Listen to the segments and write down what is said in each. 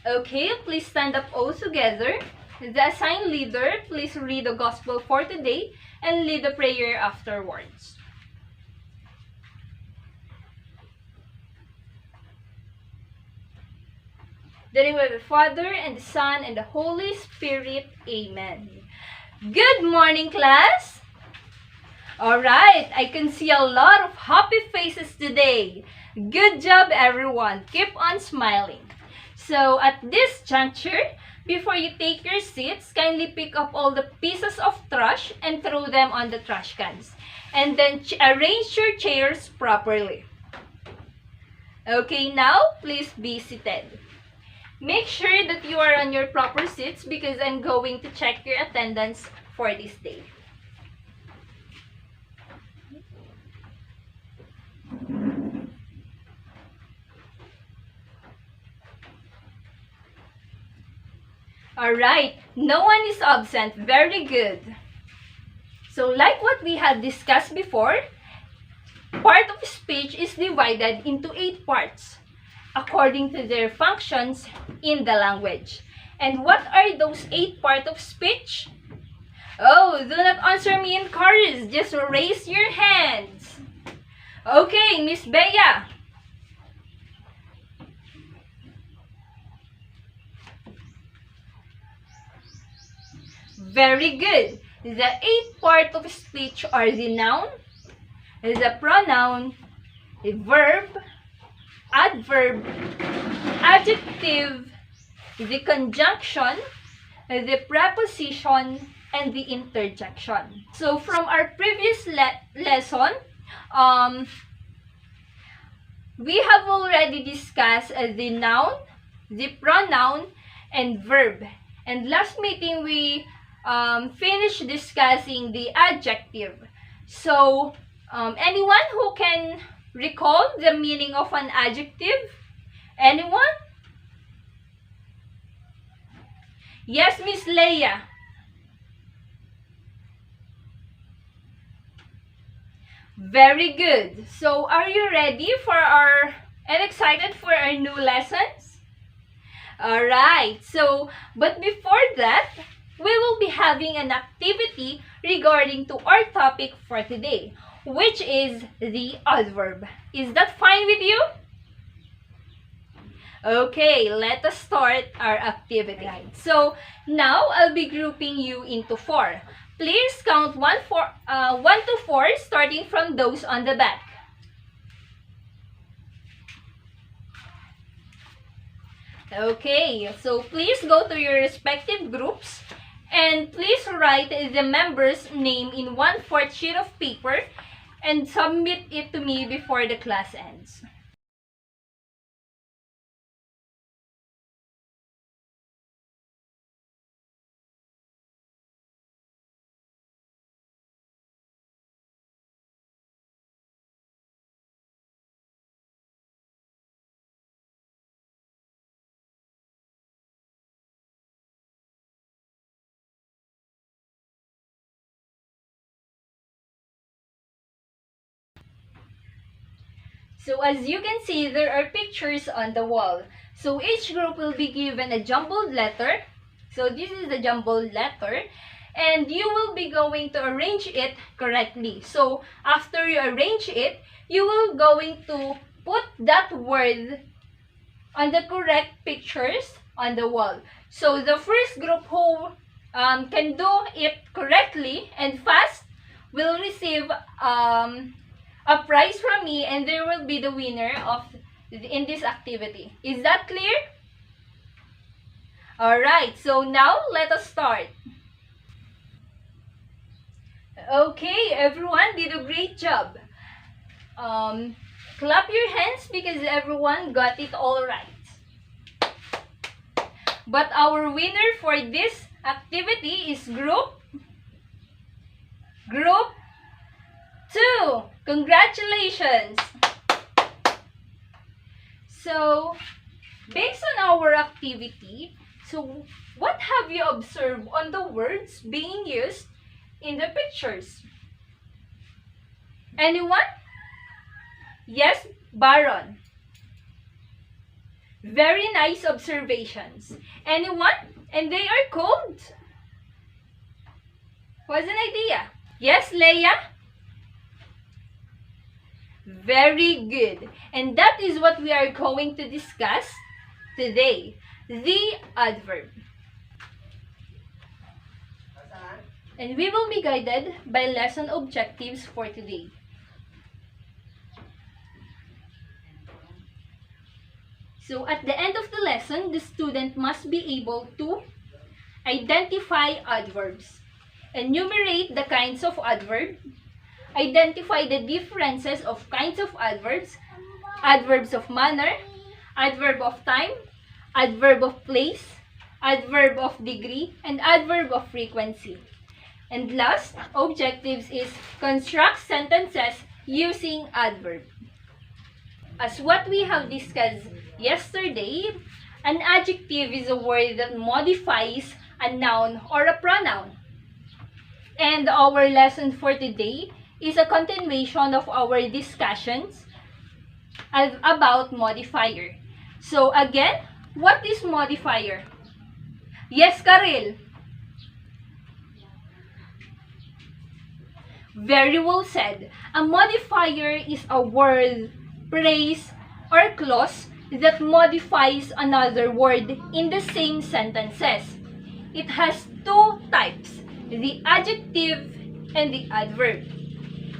Okay, please stand up all together. The assigned leader, please read the gospel for today and lead the prayer afterwards. The name of the Father, and the Son, and the Holy Spirit. Amen. Good morning, class! Alright, I can see a lot of happy faces today. Good job, everyone. Keep on smiling. So, at this juncture, before you take your seats, kindly pick up all the pieces of trash and throw them on the trash cans. And then arrange your chairs properly. Okay, now, please be seated. Make sure that you are on your proper seats because I'm going to check your attendance for this day. Alright, no one is absent. Very good. So like what we had discussed before, part of speech is divided into 8 parts according to their functions in the language. And what are those 8 parts of speech? Oh, do not answer me in chorus. Just raise your hands. Okay, Miss Bea. Very good. The 8 parts of speech are the noun, the pronoun, the verb, adverb, adjective, the conjunction, the preposition, and the interjection. So from our previous lesson, we have already discussed the noun, the pronoun, and verb. And last meeting we finished discussing the adjective. So anyone who can recall the meaning of an adjective? Anyone? Yes, Miss Leia. Very good. So are you ready for and excited for our new lessons? Alright, so but before that, we will be having an activity regarding to our topic for today, which is the adverb. Is that fine with you? Okay, let us start our activity. Right. So now I'll be grouping you into 4. Please count 1 to 4 starting from those on the back. Okay, so please go to your respective groups and please write the member's name in 1/4 sheet of paper and submit it to me before the class ends. So as you can see, there are pictures on the wall. So each group will be given a jumbled letter. So this is the jumbled letter. And you will be going to arrange it correctly. So after you arrange it, you will going to put that word on the correct pictures on the wall. So the first group who can do it correctly and fast will receive a prize from me, and there will be the winner in this activity. Is that clear? Alright, so now let us start. Okay, everyone did a great job. Clap your hands because everyone got it all right. But our winner for this activity is group 2. Congratulations! So, based on our activity, so what have you observed on the words being used in the pictures? Anyone? Yes, Baron. Very nice observations. Anyone? And they are called? What's an idea? Yes, Leia? Very good. And that is what we are going to discuss today. The adverb. And we will be guided by lesson objectives for today. So at the end of the lesson, the student must be able to identify adverbs, enumerate the kinds of adverb, identify the differences of kinds of adverbs, adverbs of manner, adverb of time, adverb of place, adverb of degree, and adverb of frequency. And last, objectives is construct sentences using adverb. As what we have discussed yesterday, an adjective is a word that modifies a noun or a pronoun. And our lesson for today is a continuation of our discussions about modifier. So again, what is modifier? Yes, Karel. Very well said. A modifier is a word, phrase, or clause that modifies another word in the same sentences. It has two types, the adjective and the adverb.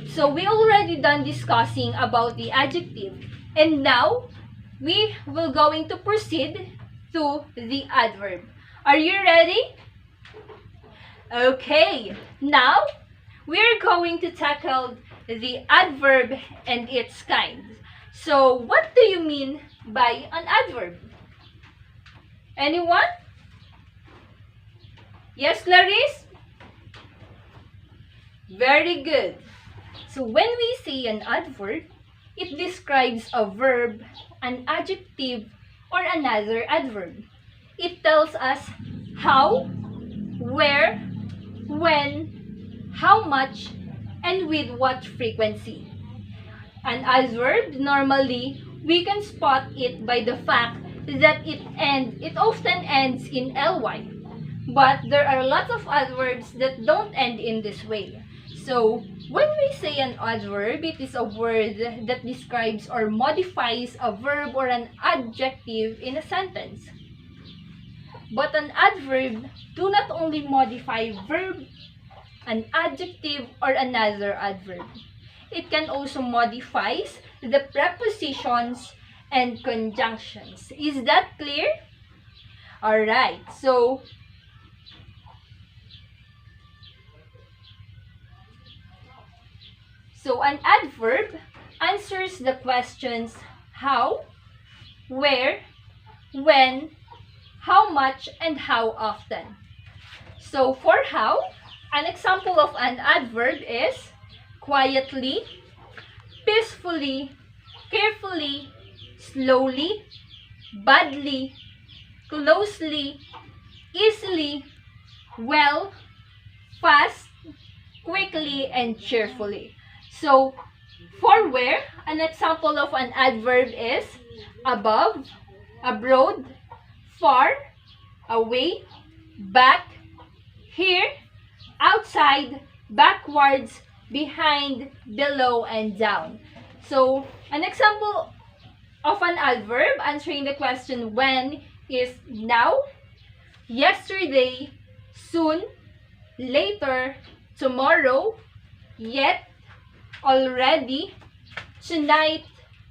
So we already done discussing about the adjective, and now we will going to proceed to the adverb. Are you ready? Okay, now we're going to tackle the adverb and its kinds. So what do you mean by an adverb? Anyone? Yes, Clarice? Very good. So when we say an adverb, it describes a verb, an adjective, or another adverb. It tells us how, where, when, how much, and with what frequency. An adverb, normally, we can spot it by the fact that it often ends in ly. But there are lots of adverbs that don't end in this way. So, when we say an adverb, it is a word that describes or modifies a verb or an adjective in a sentence. But an adverb do not only modify verb, an adjective, or another adverb. It can also modify the prepositions and conjunctions. Is that clear? Alright, so an adverb answers the questions how, where, when, how much, and how often. So for how, an example of an adverb is quietly, peacefully, carefully, slowly, badly, closely, easily, well, fast, quickly, and cheerfully. So, for where, an example of an adverb is above, abroad, far, away, back, here, outside, backwards, behind, below, and down. So, an example of an adverb answering the question when is now, yesterday, soon, later, tomorrow, yet, already, tonight,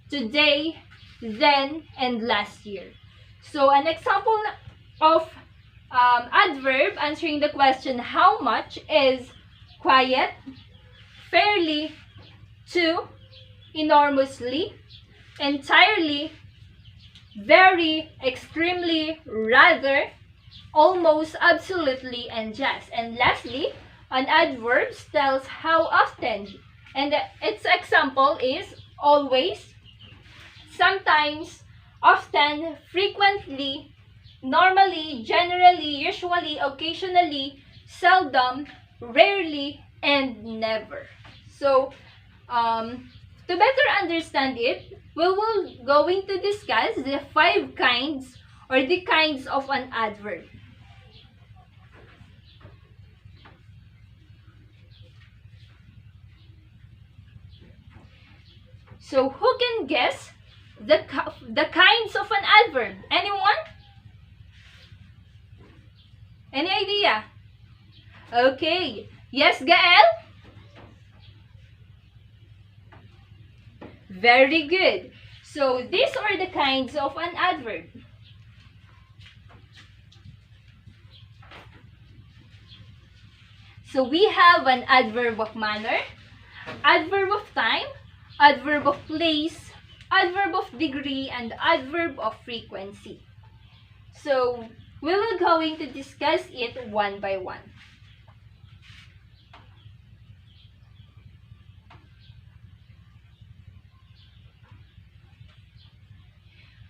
today, then, and last year. So an example of adverb answering the question how much is quiet, fairly, to, enormously, entirely, very, extremely, rather, almost, absolutely, and just. And lastly, an adverb tells how often. And its example is always, sometimes, often, frequently, normally, generally, usually, occasionally, seldom, rarely, and never. So, to better understand it, we will going to discuss the 5 kinds or the kinds of an adverb. So who can guess the kinds of an adverb? Anyone? Any idea? Okay. Yes, Gael? Very good. So these are the kinds of an adverb. So we have an adverb of manner, adverb of time, adverb of place, adverb of degree, and adverb of frequency. So we will going to discuss it one by one.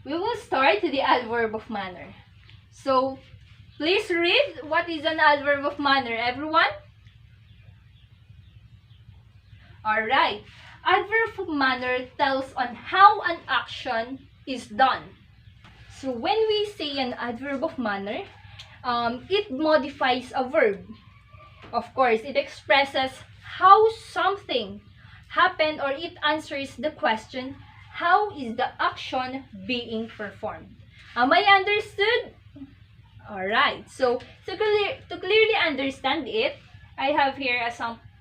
We will start the adverb of manner. So please read what is an adverb of manner, everyone. Alright. Adverb of manner tells on how an action is done. So when we say an adverb of manner, it modifies a verb. Of course, it expresses how something happened, or it answers the question, how is the action being performed? Am I understood? Alright, so to clearly understand it, I have here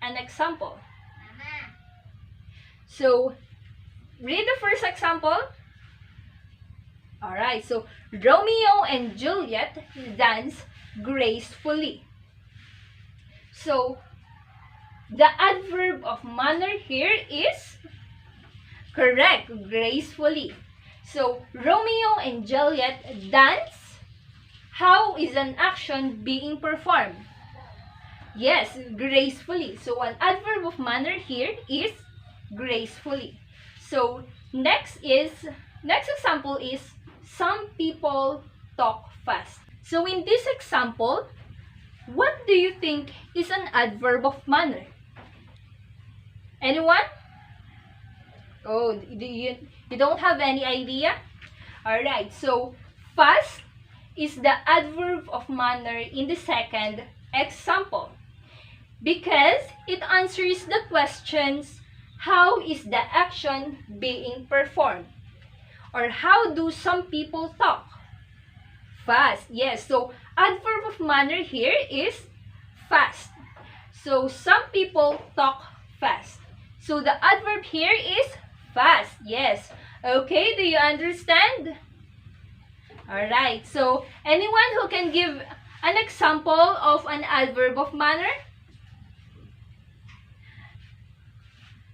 an example. So, read the first example. Alright, so Romeo and Juliet dance gracefully. So, the adverb of manner here is correct, gracefully. So, Romeo and Juliet dance. How is an action being performed? Yes, gracefully. So, an adverb of manner here is gracefully. So, next example is some people talk fast. So, in this example, what do you think is an adverb of manner? Anyone? Oh, you don't have any idea? Alright, so fast is the adverb of manner in the second example, because it answers the questions, how is the action being performed? Or how do some people talk? Fast, yes. So adverb of manner here is fast. So some people talk fast. So the adverb here is fast, yes. Okay, do you understand? Alright, so anyone who can give an example of an adverb of manner?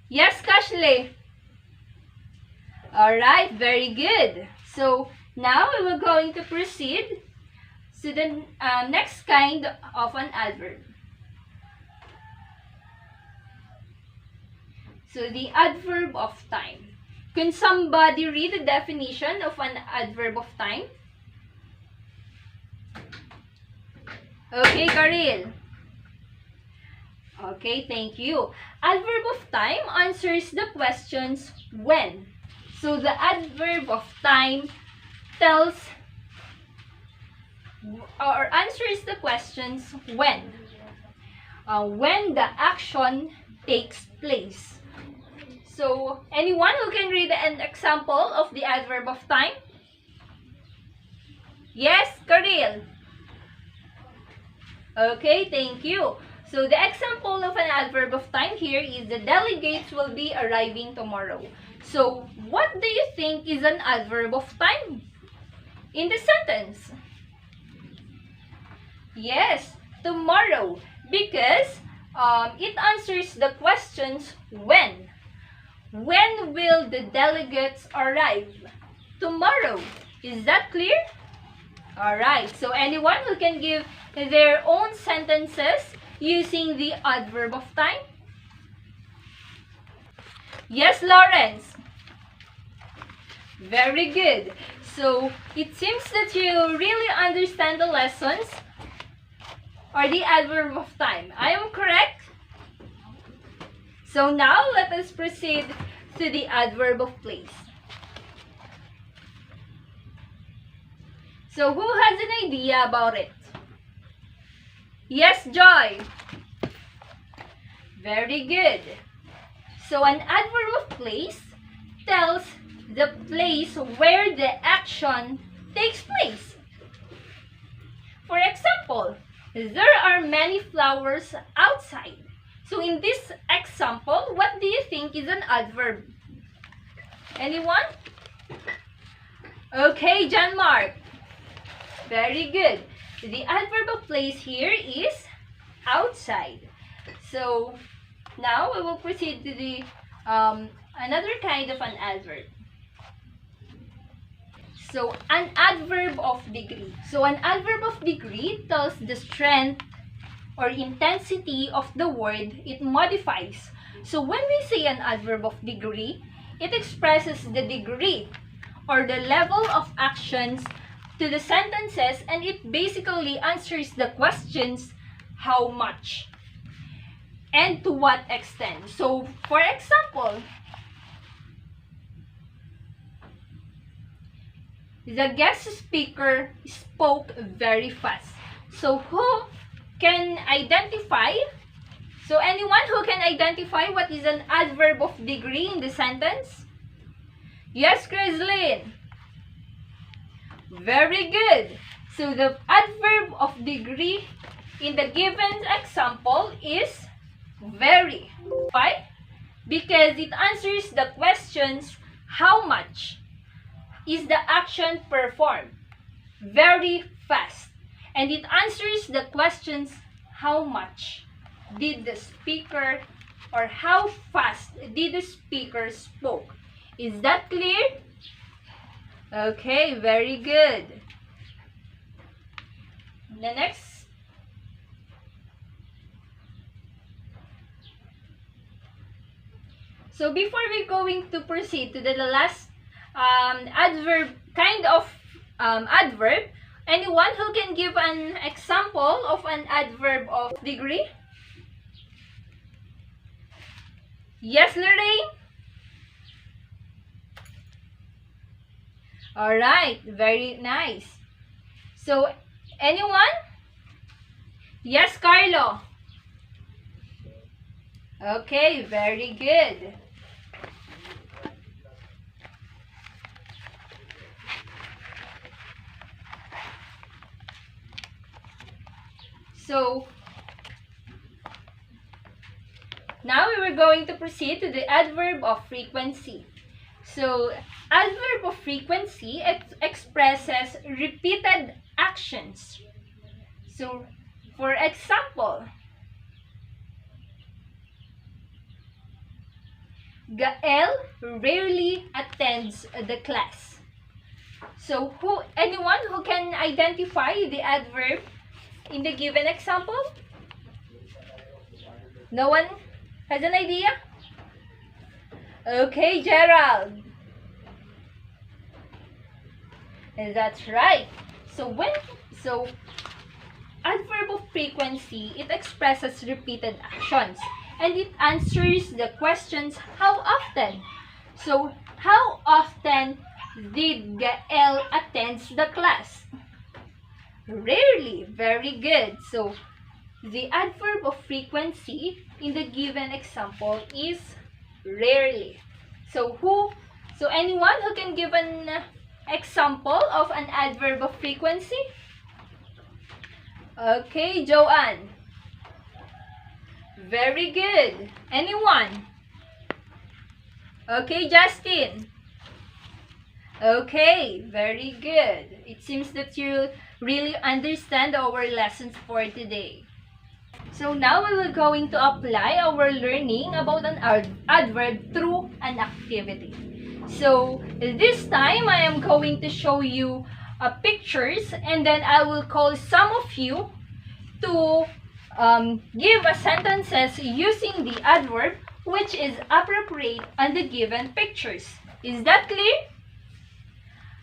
Yes, Kashley. Alright, very good. So now we will going to proceed to the next kind of an adverb. So the adverb of time. Can somebody read the definition of an adverb of time? Okay, Karil. Okay, thank you. Adverb of time answers the questions when. So the adverb of time tells or answers the questions when. When the action takes place. So anyone who can read an example of the adverb of time? Yes, Karil. Okay, thank you. So the example of an adverb of time here is the delegates will be arriving tomorrow. So what do you think is an adverb of time in the sentence? Yes, tomorrow, because it answers the questions when. When will the delegates arrive? Tomorrow. Is that clear? Alright, so anyone who can give their own sentences using the adverb of time? Yes, Lawrence. Very good. So, it seems that you really understand the lessons or the adverb of time. I am correct? So now, let us proceed to the adverb of place. So who has an idea about it? Yes, Joy. Very good. So an adverb of place tells the place where the action takes place. For example, there are many flowers outside. So in this example, what do you think is an adverb? Anyone? Okay, John Mark. Very good. The adverb of place here is outside. So now we will proceed to the another kind of an adverb. So an adverb of degree. So an adverb of degree tells the strength or intensity of the word it modifies. So when we say an adverb of degree, it expresses the degree or the level of actions to the sentences, and it basically answers the questions how much and to what extent. So for example, the guest speaker spoke very fast. So who can identify? So anyone who can identify what is an adverb of degree in the sentence? Yes, Chrislyn. Very good. So the adverb of degree in the given example is very. Why? Because it answers the questions how much is the action performed very fast, and it answers the questions how much did the speaker or how fast did the speaker spoke. Is that clear? Okay, very good. The next. So before we're going to proceed to the last adverb, kind of adverb, anyone who can give an example of an adverb of degree? Yes, Lorraine? Alright, very nice. So, anyone? Yes, Carlo? Okay, very good. So, now we were going to proceed to the adverb of frequency. So, adverb of frequency expresses repeated actions. So, for example, Gael rarely attends the class. So, anyone who can identify the adverb in the given example? No one has an idea? Okay, Gerald. That's right. So adverb of frequency, it expresses repeated actions and it answers the questions how often. So how often did Gael attend the class? Rarely. Very good. So the adverb of frequency in the given example is rarely. So anyone who can give an example of an adverb of frequency? Okay, Joanne. Very good. Anyone? Okay, Justin. Okay, very good. It seems that you really understand our lessons for today. So now we will going to apply our learning about an adverb through an activity. So this time I am going to show you pictures, and then I will call some of you to give a sentences using the adverb which is appropriate on the given pictures. Is that clear?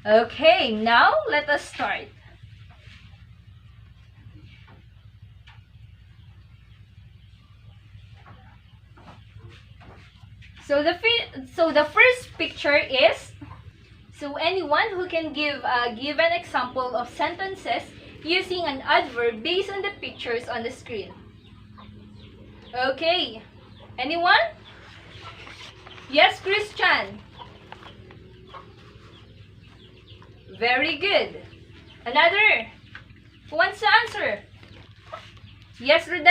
Okay, now let us start. So the first picture is, so anyone who can give an example of sentences using an adverb based on the pictures on the screen. Okay. Anyone? Yes, Christian. Very good. Another? Who wants to answer? Yes, Rodel?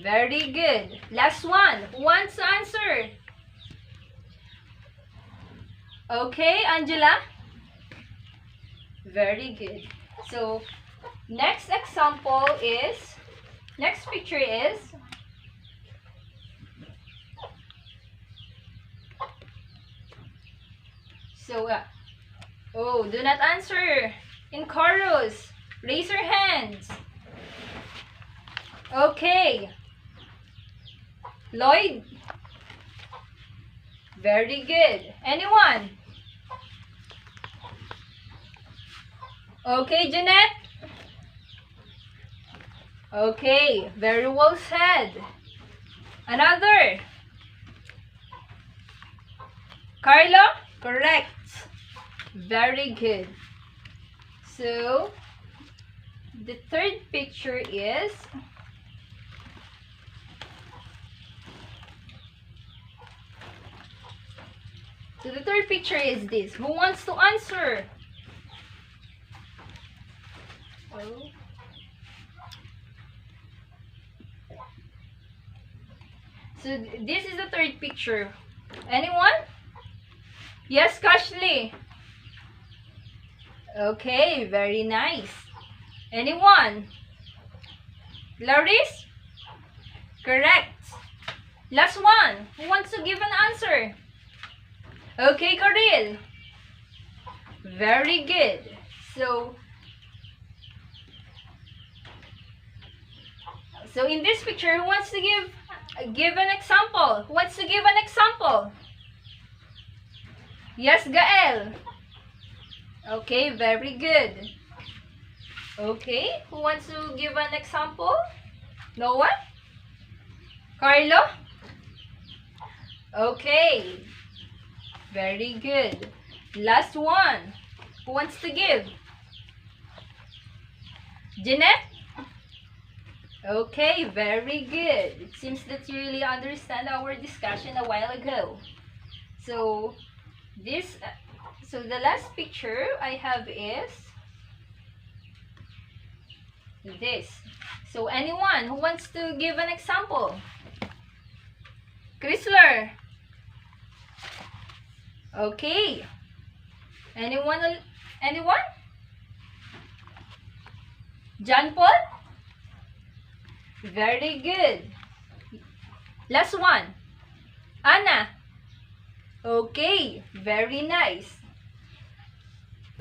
Very good. Last one. Who wants to answer? Okay, Angela? Very good. So, next picture is, so, do not answer in chorus. Raise your hands. Okay. Lloyd? Very good. Anyone? Okay, Jeanette? Okay, very well said. Another? Carlo? Correct. Very good. So, the third picture is, this. Who wants to answer? Oh. So this is the third picture. Anyone? Yes, Kashley. Okay, very nice. Anyone? Clarice? Correct. Last one. Who wants to give an answer? Okay, Coril. Very good. So in this picture, who wants to give an example? Who wants to give an example? Yes, Gael. Okay, very good. Okay, who wants to give an example? No one? Carlo? Okay, very good. Last one. Who wants to give? Jeanette? Okay, very good. It seems that you really understand our discussion a while ago. So the last picture I have is this. So anyone who wants to give an example? Chrysler? Okay. Anyone? John Paul? Very good. Last one. Anna? Okay, very nice.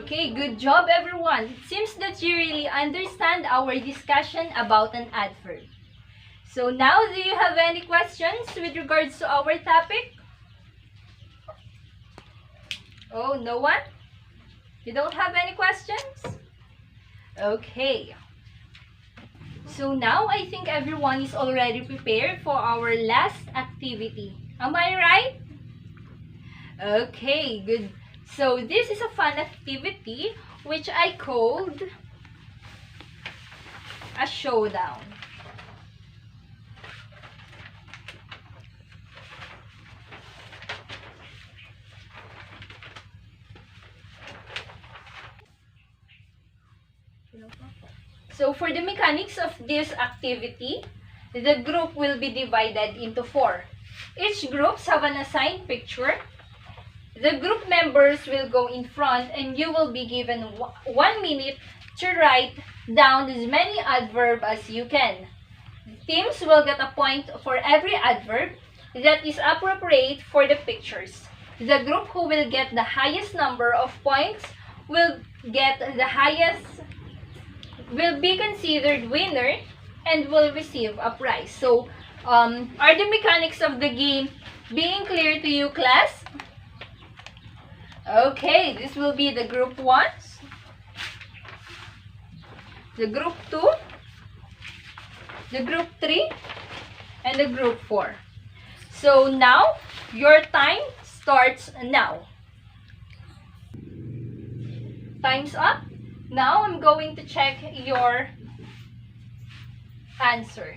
Okay, good job everyone. It seems that you really understand our discussion about an adverb. So now, do you have any questions with regards to our topic? Oh, no one? You don't have any questions? Okay. So now, I think everyone is already prepared for our last activity. Am I right? Okay, good. So this is a fun activity which I called a showdown. So for the mechanics of this activity, the group will be divided into 4. Each groups have an assigned picture. The group members will go in front and you will be given 1 minute to write down as many adverbs as you can. Teams will get a point for every adverb that is appropriate for the pictures. The group who will get the highest number of points will be considered winner and will receive a prize. So, are the mechanics of the game being clear to you, class? Okay, this will be the group 1, the group 2, the group 3, and the group 4. So now, your time starts now. Time's up. Now, I'm going to check your answer.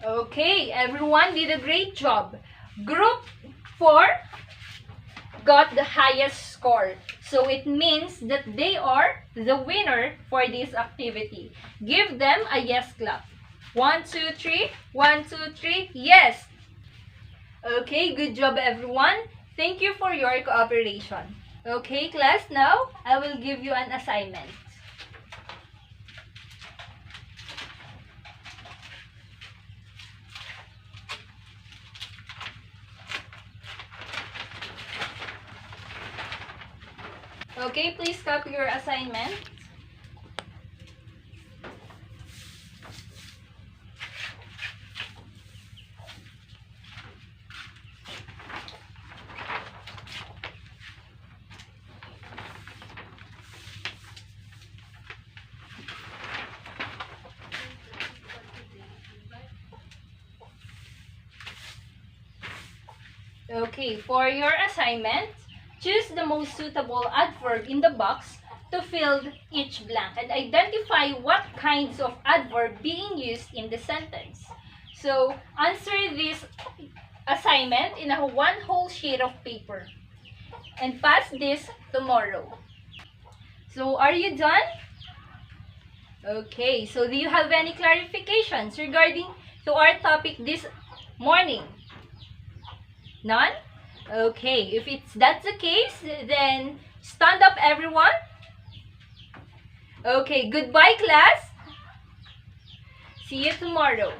Okay, everyone did a great job. Group 4 got the highest score. So it means that they are the winner for this activity. Give them a yes clap. 1, 2, 3. 1, 2, 3. Yes. Okay, good job everyone. Thank you for your cooperation. Okay, class, now I will give you an assignment. Okay, please copy your assignment. Okay, for your assignment, choose the most suitable adverb in the box to fill each blank and identify what kinds of adverb being used in the sentence. So, answer this assignment in a one whole sheet of paper and pass this tomorrow. So, are you done? Okay, so do you have any clarifications regarding to our topic this morning? None? Okay, if that's the case, then stand up everyone. Okay, goodbye class. See you tomorrow.